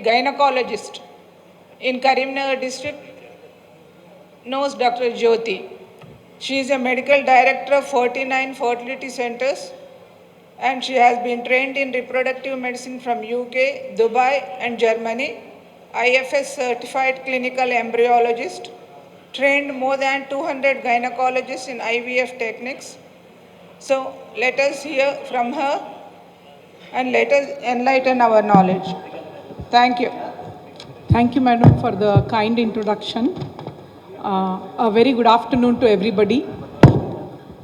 gynecologist in Karimnagar district knows Dr. Jyothi. She is a medical director of Ferty9 Fertility Centers, and she has been trained in reproductive medicine from UK, Dubai and Germany, IFS certified clinical embryologist, trained more than 200 gynecologists in IVF techniques. So let us hear from her and let us enlighten our knowledge. Thank you. Thank you, madam, for the kind introduction. A very good afternoon to everybody.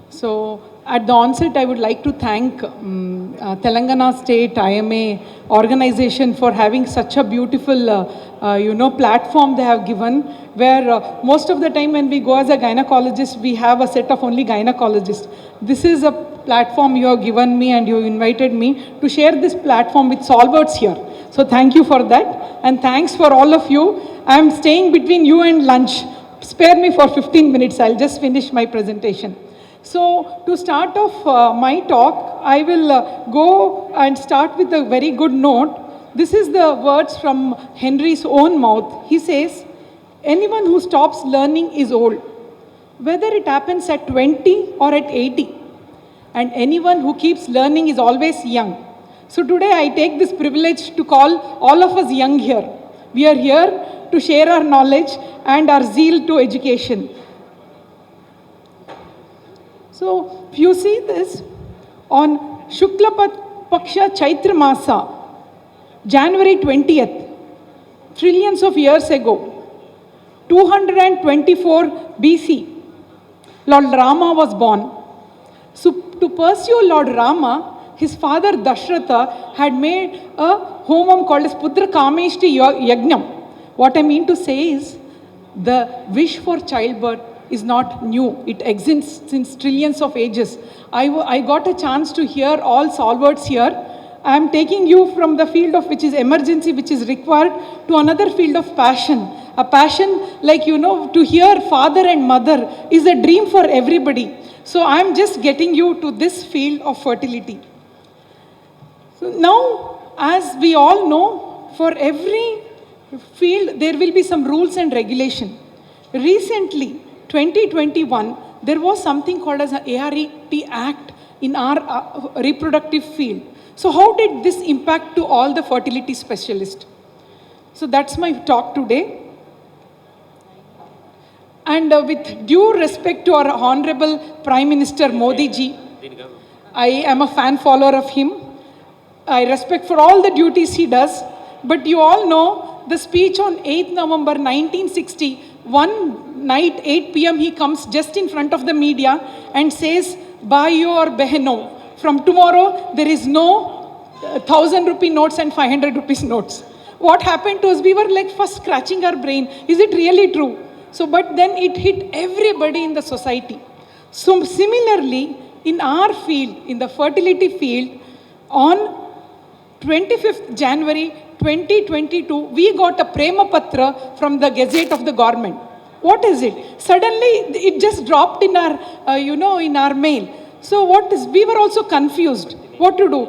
So, at the onset, I would like to thank Telangana State IMA organization for having such a beautiful, platform they have given, where most of the time when we go as a gynecologist, we have a set of only gynecologists. This is a platform you have given me, and you invited me to share this platform with solvers here. So thank you for that, and thanks for all of you. I am staying between you and lunch. Spare me for 15 minutes. I'll just finish my presentation. So to start off my talk, I will go and start with a very good note. This is the words from Henry's own mouth. He says, anyone who stops learning is old, whether it happens at 20 or at 80. And anyone who keeps learning is always young. So today I take this privilege to call all of us young here. We are here to share our knowledge and our zeal to education. So if you see this, on Shukla Paksha Chaitra Masa, January 20th, trillions of years ago, 224 BC, Lord Rama was born. So to pursue Lord Rama, his father Dashratha had made a homam called as Putra Kameshti Yagnam. What I mean to say is, the wish for childbirth is not new. It exists since trillions of ages. I got a chance to hear all solvers here. I am taking you from the field of which is emergency, which is required, to another field of passion. A passion like, to hear father and mother is a dream for everybody. So I am just getting you to this field of fertility. So now, as we all know, for every field, there will be some rules and regulation. Recently, 2021, there was something called as an ART Act in our reproductive field. So how did this impact to all the fertility specialists? So that's my talk today. And with due respect to our Honorable Prime Minister Modi ji, I am a fan follower of him. I respect for all the duties he does. But you all know the speech on 8th November 1960, one night 8 p.m. he comes just in front of the media and says, Bhaiyo or Beheno, from tomorrow there is no 1,000 rupee notes and 500 rupees notes. What happened to us? We were like first scratching our brain. Is it really true? So, but then it hit everybody in the society. So similarly, in our field, in the fertility field, on 25th January 2022, we got a Prema Patra from the Gazette of the government. What is it? Suddenly, it just dropped in our, in our mail. So we were also confused what to do.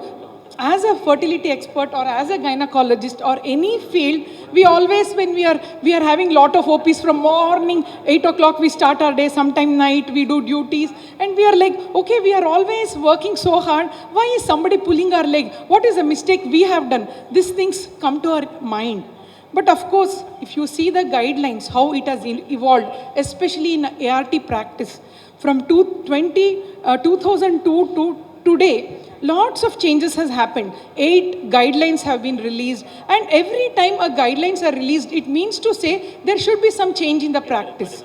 As a fertility expert or as a gynecologist or any field, we always, when we are having lot of OPs from morning, 8 o'clock we start our day, sometime night, we do duties, and we are like, okay, we are always working so hard. Why is somebody pulling our leg? What is a mistake we have done? These things come to our mind. But of course, if you see the guidelines, how it has evolved, especially in ART practice, from 2002 to today, lots of changes has happened. 8 guidelines have been released, and every time a guidelines are released, it means to say there should be some change in the practice.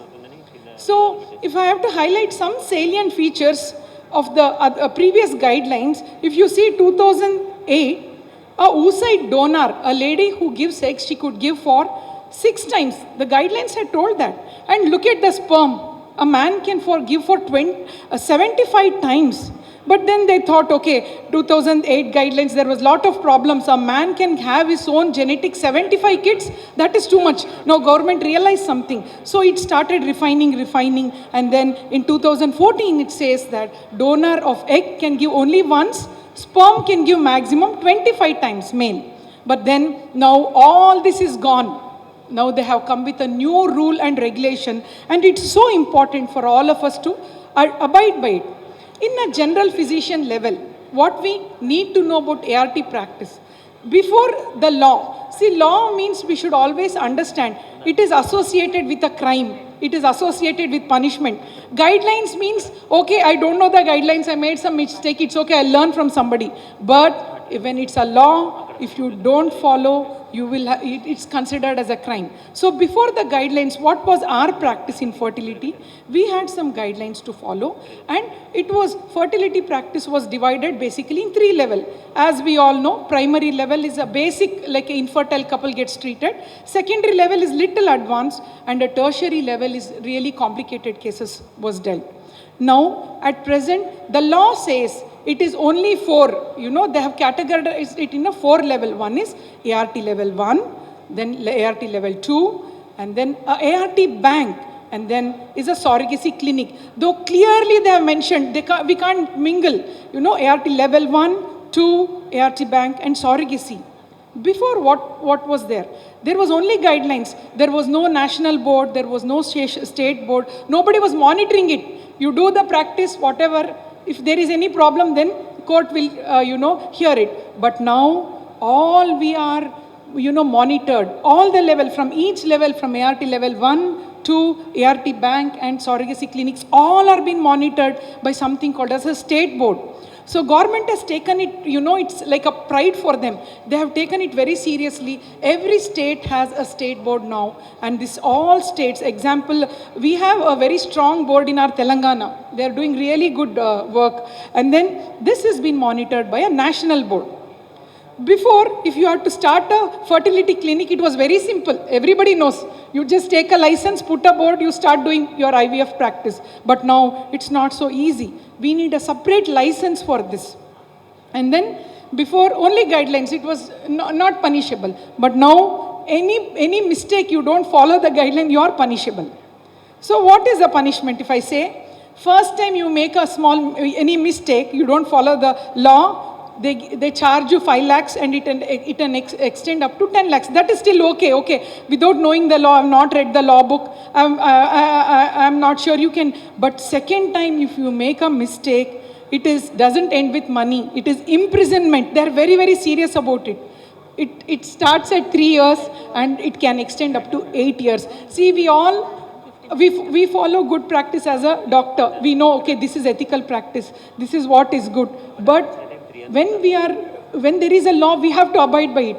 So if I have to highlight some salient features of the previous guidelines, if you see 2008, a oocyte donor, a lady who gives eggs, she could give for 6 times. The guidelines had told that. And look at the sperm. A man can give for 75 times. But then they thought, okay, 2008 guidelines, there was a lot of problems. A man can have his own genetic 75 kids. That is too much. Now government realized something. So it started refining. And then in 2014, it says that donor of egg can give only once. Sperm can give maximum 25 times male. But then now all this is gone. Now they have come with a new rule and regulation, and it's so important for all of us to abide by it. In a general physician level, what we need to know about ART practice, before the law, see, law means we should always understand it is associated with a crime, it is associated with punishment. Guidelines means, okay, I don't know the guidelines, I made some mistake, it's okay, I'll learn from somebody. But when it's a law, if you don't follow, you will it's considered as a crime. So before the guidelines, what was our practice in fertility? We had some guidelines to follow, and it was, fertility practice was divided basically in 3 levels. As we all know, primary level is a basic, like an infertile couple gets treated. Secondary level is little advanced, and a tertiary level is really complicated cases was dealt. Now, at present, the law says it is only 4. You know, they have categorized it in a 4 level. One is ART level 1, then ART level 2, and then a ART bank, and then is a surrogacy clinic. Though clearly they have mentioned we can't mingle. You know, ART level 1, 2, ART bank, and surrogacy. Before, what was there? There was only guidelines. There was no national board. There was no state board. Nobody was monitoring it. You do the practice, whatever. If there is any problem, then court will, hear it. But now, all we are, monitored. All the level, from each level, from ART level 1 to ART bank and surrogacy clinics, all are being monitored by something called as a state board. So government has taken it, it's like a pride for them. They have taken it very seriously. Every state has a state board now. And this all states, example, we have a very strong board in our Telangana. They are doing really good work. And then this has been monitored by a national board. Before, if you had to start a fertility clinic, it was very simple. Everybody knows. You just take a license, put a board, you start doing your IVF practice. But now, it's not so easy. We need a separate license for this. And then, before, only guidelines, it was not punishable. But now, any mistake, you don't follow the guideline, you are punishable. So what is the punishment? If I say, first time you make any mistake, you don't follow the law, they charge you 5 lakhs and it extend up to 10 lakhs. That is still okay. Without knowing the law, I've not read the law book, I'm not sure you can. But second time, if you make a mistake, doesn't end with money. It is imprisonment. They're very, very serious about it. It starts at 3 years and it can extend up to 8 years. See, we follow good practice as a doctor. We know, okay, this is ethical practice. This is what is good. But when there is a law, we have to abide by it.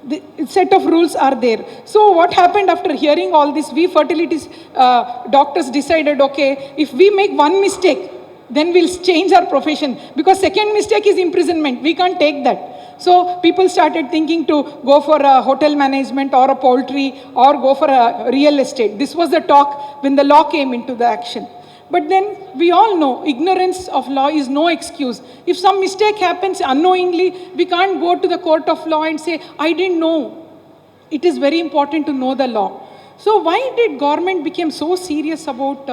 The set of rules are there. So what happened after hearing all this, we fertility doctors decided, okay, if we make one mistake, then we'll change our profession. Because second mistake is imprisonment. We can't take that. So people started thinking to go for a hotel management or a poultry or go for a real estate. This was the talk when the law came into the action. But then we all know ignorance of law is no excuse. If some mistake happens unknowingly, we can't go to the court of law and say, I didn't know. It is very important to know the law. So why did government become so serious about,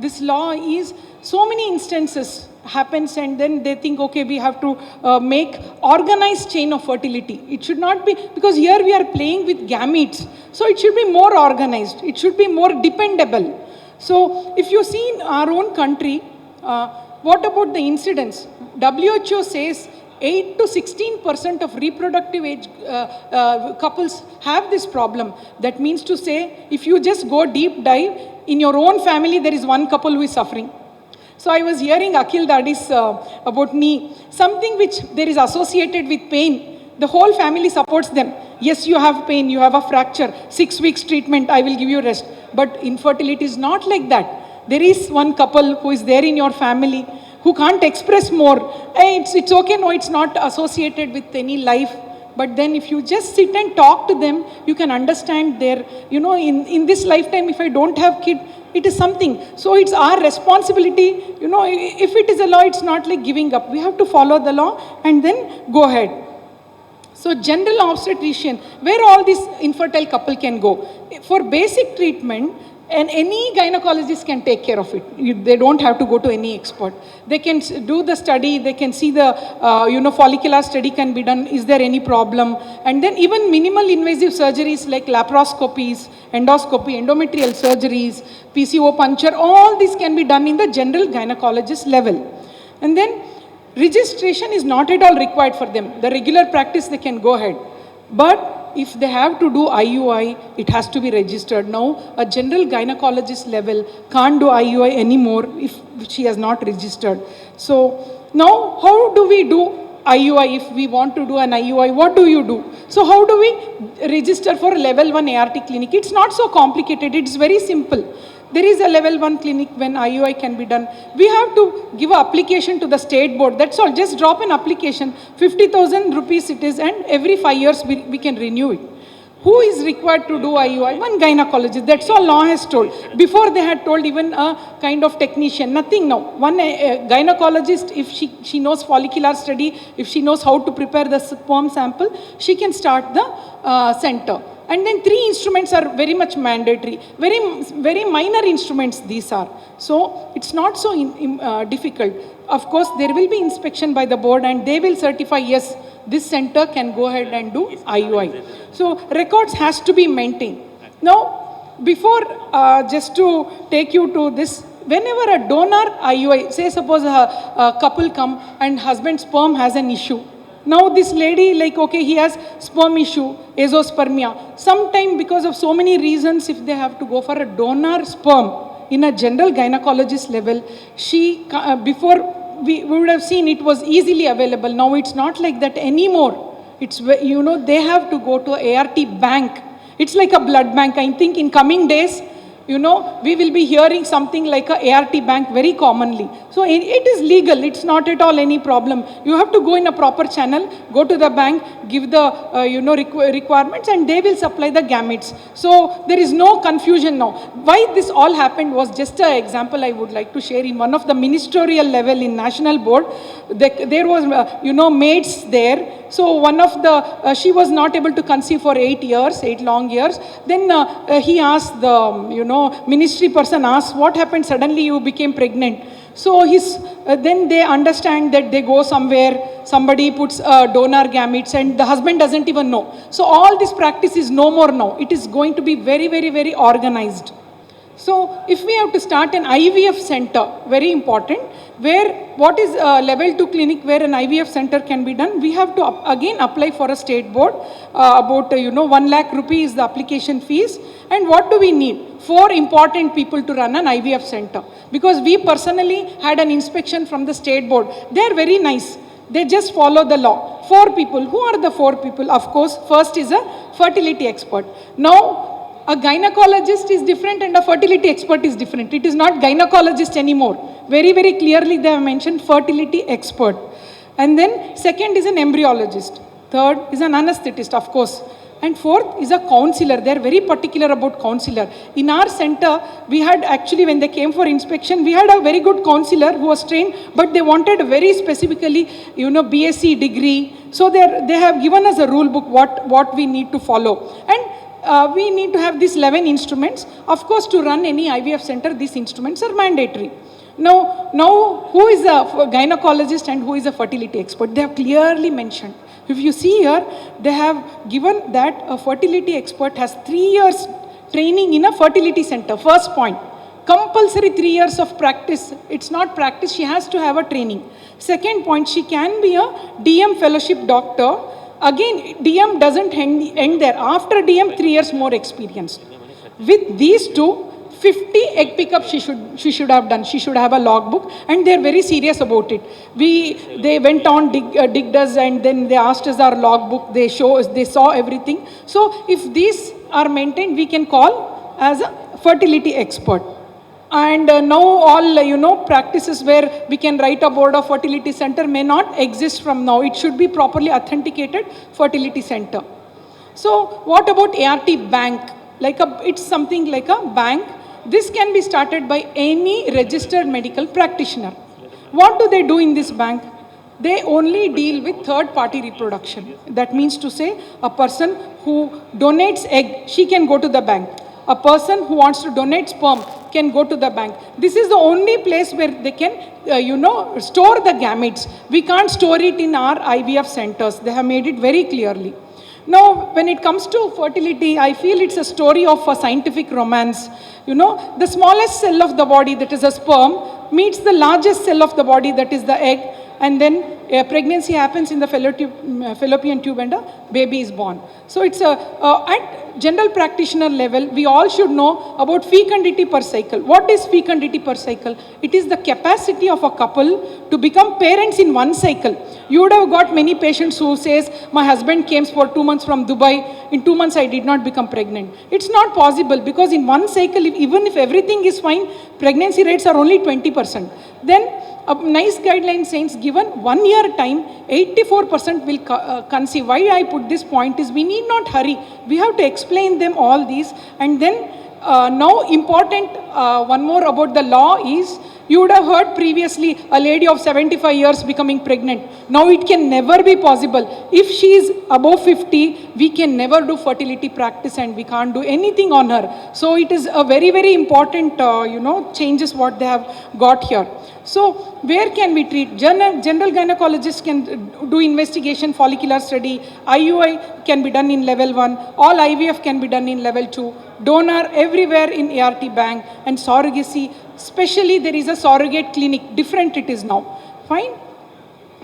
this law is so many instances happens and then they think, okay, we have to make organized chain of fertility. It should not be, because here we are playing with gametes. So it should be more organized. It should be more dependable. So if you see in our own country, what about the incidence? WHO says 8 to 16% of reproductive age couples have this problem. That means to say, if you just go deep dive, in your own family, there is one couple who is suffering. So I was hearing Akhil Dadis about knee, something which there is associated with pain. The whole family supports them. Yes, you have pain, you have a fracture, 6 weeks treatment, I will give you rest. But infertility is not like that. There is one couple who is there in your family who can't express more. Hey, it's okay, no, it's not associated with any life. But then if you just sit and talk to them, you can understand their, in this lifetime, if I don't have kid, it is something. So it's our responsibility, if it is a law, it's not like giving up. We have to follow the law and then go ahead. So general obstetrician, where all this infertile couple can go. For basic treatment, And any gynecologist can take care of it. They don't have to go to any expert. They can do the study, they can see the, follicular study can be done, is there any problem? And then even minimal invasive surgeries like laparoscopies, endoscopy, endometrial surgeries, PCO puncture, all this can be done in the general gynecologist level. And then registration is not at all required for them. The regular practice, they can go ahead. But if they have to do IUI, it has to be registered. Now, a general gynecologist level can't do IUI anymore if she has not registered. So, now, how do we do IUI if we want to do an IUI? What do you do? So, how do we register for a level 1 ART clinic? It's not so complicated, it's very simple. There is a level 1 clinic when IUI can be done. We have to give an application to the state board. That's all. Just drop an application. 50,000 rupees it is, and every 5 years we can renew it. Who is required to do IUI? One gynecologist. That's all law has told. Before they had told even a kind of technician. Nothing now. One gynecologist, if she knows follicular study, if she knows how to prepare the sperm sample, she can start the center. And then 3 instruments are very much mandatory. Very minor instruments these are. So it's not so difficult. Of course, there will be inspection by the board and they will certify, yes, this center can go ahead and do IUI. So records has to be maintained. Now, before, just to take you to this, whenever a donor IUI, say suppose a couple come and husband's sperm has an issue. Now this lady, like, okay, he has sperm issue, azoospermia. Sometime because of so many reasons, if they have to go for a donor sperm in a general gynecologist level, before we would have seen it was easily available. Now it's not like that anymore. It's, they have to go to ART bank. It's like a blood bank. I think in coming days, we will be hearing something like a ART bank very commonly. So it is legal. It's not at all any problem. You have to go in a proper channel, go to the bank, give the, requirements, and they will supply the gametes. So there is no confusion now. Why this all happened was just an example I would like to share. In one of the ministerial level in national board, there was, maids there. So one of the, she was not able to conceive for 8 long years. Then he asked the, ministry person asked, what happened suddenly you became pregnant? So then they understand that they go somewhere, somebody puts donor gametes and the husband doesn't even know. So all this practice is no more now. It is going to be very, very, very organized. So if we have to start an IVF center, very important, what is level 2 clinic where an IVF center can be done, we have to again apply for a state board, about 1 lakh rupees the application fees. And what do we need? 4 important people to run an IVF center. Because we personally had an inspection from the state board. They are very nice. They just follow the law. 4 people. Who are the 4 people? Of course, first is a fertility expert. Now, a gynecologist is different and a fertility expert is different. It is not gynecologist anymore. Very, very clearly they have mentioned fertility expert. And then second is an embryologist. Third is an anesthetist, of course. And fourth is a counselor. They are very particular about counselor. In our center, we had actually, when they came for inspection, we had a very good counselor who was trained, but they wanted very specifically, BSc degree. So they have given us a rule book, what we need to follow. And we need to have these 11 instruments. Of course, to run any IVF center, these instruments are mandatory. Now, who is a gynecologist and who is a fertility expert? They have clearly mentioned. If you see here, they have given that a fertility expert has 3 years training in a fertility center. First point, compulsory 3 years of practice. It's not practice, she has to have a training. Second point, she can be a DM fellowship doctor. Again, DM doesn't end there. After DM, 3 years more experience. With these two, 50 egg pickups she should have done. She should have a logbook, and they're very serious about it. They went on digged us, and then they asked us our logbook. They saw everything. So if these are maintained, we can call as a fertility expert. And now all practices where we can write a board of fertility center may not exist from now. It should be properly authenticated fertility center. So what about ART bank? It's something like a bank. This can be started by any registered medical practitioner. What do they do in this bank? They only deal with third-party reproduction. That means to say, a person who donates egg, she can go to the bank. A person who wants to donate sperm can go to the bank. This is the only place where they can, store the gametes. We can't store it in our IVF centers. They have made it very clearly. Now, when it comes to fertility, I feel it's a story of a scientific romance. The smallest cell of the body, that is a sperm, meets the largest cell of the body, that is the egg, and then a pregnancy happens in the fallopian tube and a baby is born. So it's at general practitioner level, we all should know about fecundity per cycle. What is fecundity per cycle? It is the capacity of a couple to become parents in one cycle. You would have got many patients who says, my husband came for 2 months from Dubai, in 2 months I did not become pregnant. It's not possible, because in one cycle, even if everything is fine, pregnancy rates are only 20%. Then a nice guideline says, given 1 year time, 84% will conceive. Why I put this point is, we need not hurry. We have to explain them all these. And then now important, one more about the law is, you would have heard previously a lady of 75 years becoming pregnant. Now it can never be possible. If she is above 50, we can never do fertility practice and we can't do anything on her. So it is a very, very important, changes what they have got here. So where can we treat? General gynecologists can do investigation, follicular study. IUI can be done in level 1. All IVF can be done in level 2. Donor everywhere in ART bank, and surrogacy. Especially there is a surrogate clinic. Different it is now. Fine.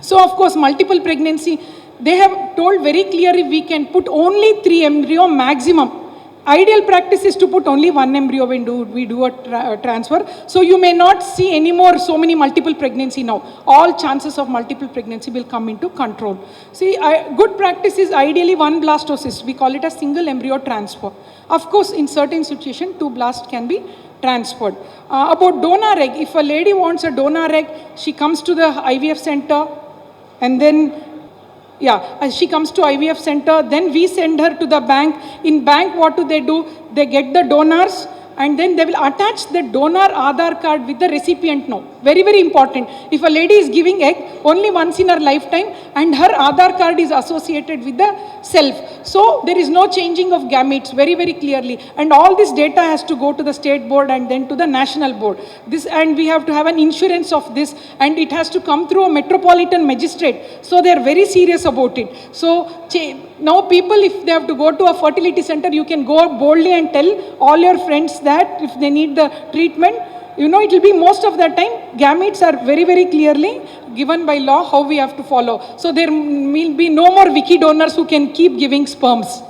So of course multiple pregnancy. They have told very clearly we can put only 3 embryo maximum. Ideal practice is to put only 1 embryo when we do a transfer. So you may not see anymore so many multiple pregnancy now. All chances of multiple pregnancy will come into control. See, good practice is ideally 1 blastocyst. We call it a single embryo transfer. Of course, in certain situation, 2 blasts can be transferred. About donor egg, if a lady wants a donor egg, she comes to the IVF center, and then she comes to IVF center, then we send her to the bank. In bank, what do? They get the donors, and then they will attach the donor Aadhaar card with the recipient now. Very, very important. If a lady is giving egg only once in her lifetime, and her Aadhaar card is associated with the self. So there is no changing of gametes, very, very clearly. And all this data has to go to the state board and then to the national board. And we have to have an insurance of this, and it has to come through a metropolitan magistrate. So they are very serious about it. So now people, if they have to go to a fertility center, you can go boldly and tell all your friends that if they need the treatment, it will be most of the time, gametes are very, very clearly given by law how we have to follow. So there will be no more wiki donors who can keep giving sperms.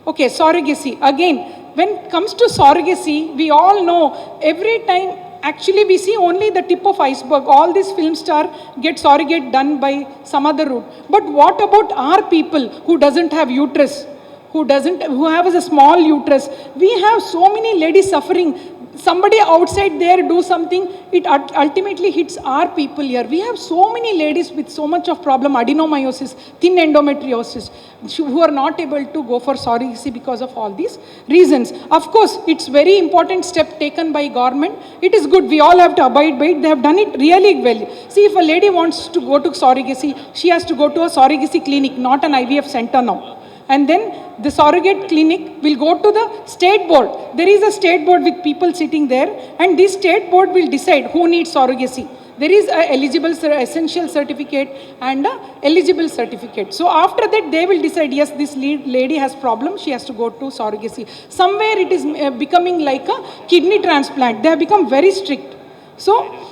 Okay, surrogacy. Again, when it comes to surrogacy, we all know every time, actually we see only the tip of iceberg. All these film stars get surrogate done by some other route. But what about our people who doesn't have uterus? Who have a small uterus? We have so many ladies suffering. Somebody outside there do something, it ultimately hits our people here. We have so many ladies with so much of problem, adenomyosis, thin endometriosis, who are not able to go for surrogacy because of all these reasons. Of course, it's very important step taken by government. It is good, we all have to abide by it. They have done it really well. See, if a lady wants to go to surrogacy, she has to go to a surrogacy clinic, not an IVF center now. And then the surrogate clinic will go to the state board. There is a state board with people sitting there, and this state board will decide who needs surrogacy. There is a eligible essential certificate and a eligible certificate. So after that, they will decide, yes, this lady has problem, she has to go to surrogacy. Somewhere it is becoming like a kidney transplant. They have become very strict. So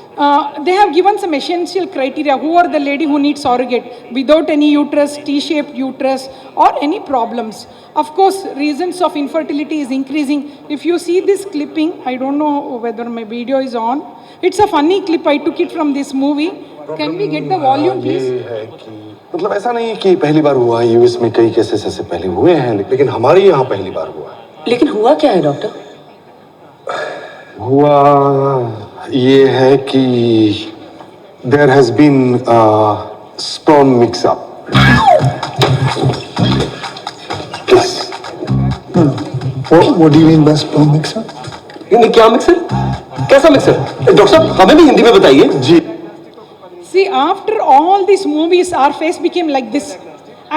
they have given some essential criteria. Who are the lady who needs surrogate without any uterus, T-shaped uterus, or any problems. Of course, reasons of infertility is increasing. If you see this clipping, I don't know whether my video is on. It's a funny clip. I took it from this movie. Can we get the volume, please? मतलब ऐसा नहीं है कि पहली बार हुआ है, US में कई केसेस ऐसे पहले हुए हैं, लेकिन हमारे यहाँ पहली बार हुआ है। लेकिन हुआ क्या है डॉक्टर? हुआ ये है कि there has been a sperm mix-up. Yes. What do you mean by sperm mix-up? नहीं क्या मिक्सर? कैसा मिक्सर? डॉक्टर साहब हमें भी हिंदी में बताइए। जी। See, after all these movies, our face became like this.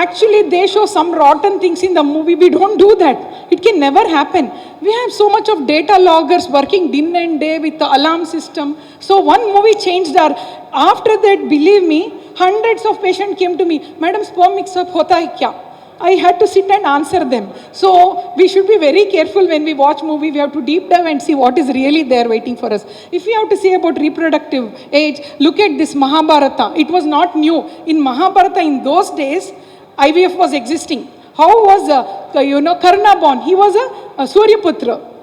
Actually, they show some rotten things in the movie. We don't do that. It can never happen. We have so much of data loggers working day and day with the alarm system. So one movie changed our. After that, believe me, hundreds of patients came to me. Madam, sperm mix-up hota hai kya? I had to sit and answer them. So we should be very careful when we watch movie. We have to deep dive and see what is really there waiting for us. If we have to say about reproductive age, look at this Mahabharata. It was not new. In Mahabharata in those days, IVF was existing. How was Karna born? He was a Suryaputra.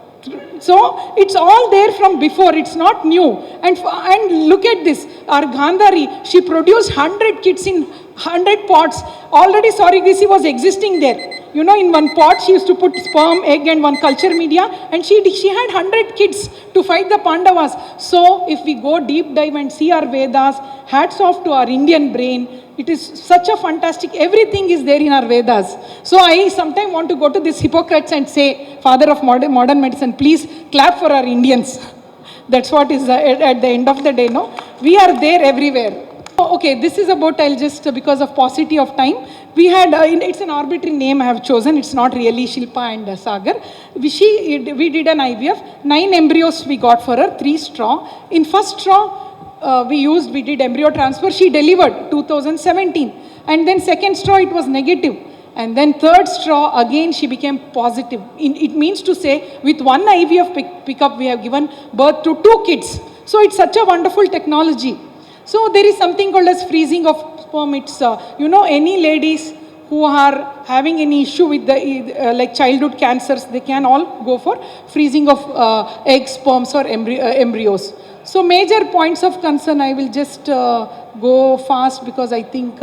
So it's all there from before. It's not new. And look at this. Our Gandhari, she produced 100 kids in 100 pots. Already surrogacy was existing there. You know, in one pot she used to put sperm, egg and one culture media, and she had 100 kids to fight the Pandavas. So if we go deep dive and see our Vedas, hats off to our Indian brain. It is such a fantastic, everything is there in our Vedas. So I sometimes want to go to this Hippocrates and say, father of modern medicine, please clap for our Indians. That's what is at the end of the day, no? We are there everywhere. Okay, this is about, I'll just, because of paucity of time, we had, it's an arbitrary name I have chosen, it's not really Shilpa and Sagar. We did an IVF, 9 embryos we got for her, 3 straw. In first straw, we did embryo transfer, she delivered 2017. And then second straw, it was negative. And then third straw, again she became positive. It means to say, with one IVF pickup, we have given birth to 2 kids. So it's such a wonderful technology. So there is something called as freezing of sperm. It's, any ladies who are having any issue with the, like childhood cancers, they can all go for freezing of egg sperms or embryos. So major points of concern, I will just go fast because I think,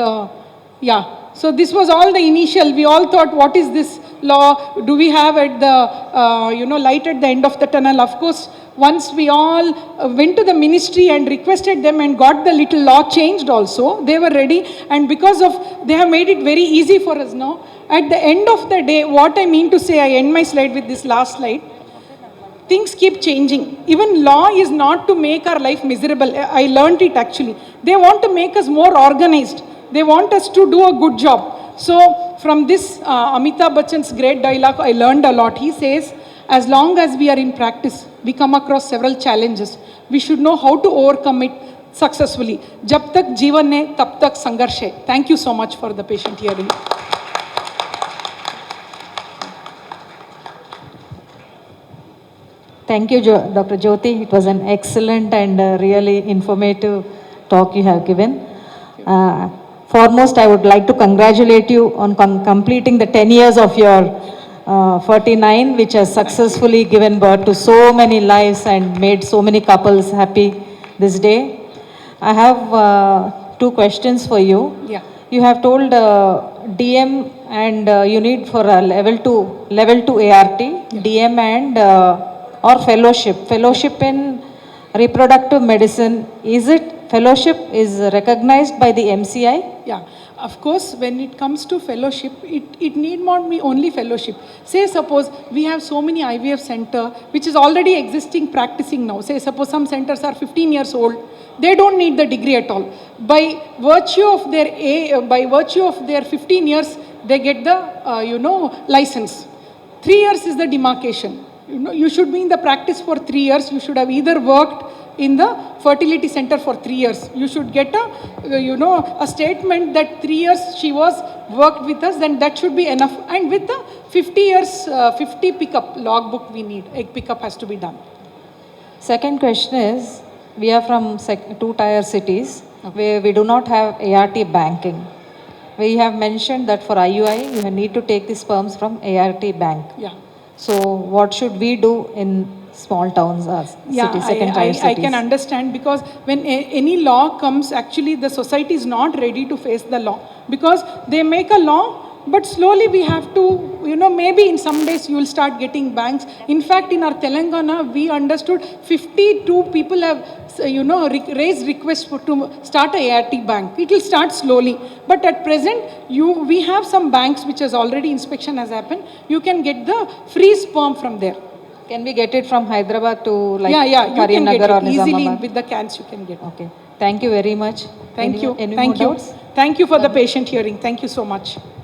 So this was all the initial. We all thought, what is this law? Do we have at the, light at the end of the tunnel? Of course, once we all went to the ministry and requested them and got the little law changed also, they were ready. And because of, they have made it very easy for us now. At the end of the day, what I mean to say, I end my slide with this last slide. Things keep changing. Even law is not to make our life miserable. I learned it actually. They want to make us more organized. They want us to do a good job. So from this Amitabh Bachchan's great dialogue, I learned a lot. He says, as long as we are in practice, we come across several challenges. We should know how to overcome it successfully. Jab tak jeevan hai, tab tak sangharsh hai. Thank you so much for the patient hearing. Thank you, Dr. Jyothi. It was an excellent and really informative talk you have given. Foremost, I would like to congratulate you on completing the 10 years of your Ferty9, which has successfully given birth to so many lives and made so many couples happy this day. I have 2 questions for you. Yeah. You have told DM and you need for a level 2 ART, yeah. DM and or fellowship in reproductive medicine. Is it fellowship is recognized by the MCI? Yeah. Of course, when it comes to fellowship, it need not be only fellowship. Say suppose we have so many IVF center which is already existing, practicing now. Say suppose some centers are 15 years old. They don't need the degree at all. By virtue of their 15 years, they get the license. 3 years is the demarcation. You should be in the practice for 3 years. You should have either worked in the fertility center for 3 years. You should get a statement that 3 years she was worked with us, then that should be enough. And with the 50 years, 50 pickup logbook we need, egg pickup has to be done. Second question is, we are from 2-tier cities where we do not have ART banking. We have mentioned that for IUI, you need to take the sperms from ART bank. Yeah. So what should we do in small towns or cities, second-tier cities? I can understand, because when any law comes, actually the society is not ready to face the law, because they make a law, but slowly we have to, maybe in some days you will start getting banks. In fact, in our Telangana, we understood 52 people have, raised requests to start a ART bank. It will start slowly. But at present, we have some banks which has already inspection has happened. You can get the free sperm from there. Can we get it from Hyderabad to like you can get it easily Nizamabad? with the cans you can get. Okay. Thank you very much. Thank you. Any Thank more you. doubts? Thank you for the patient hearing. Thank you so much.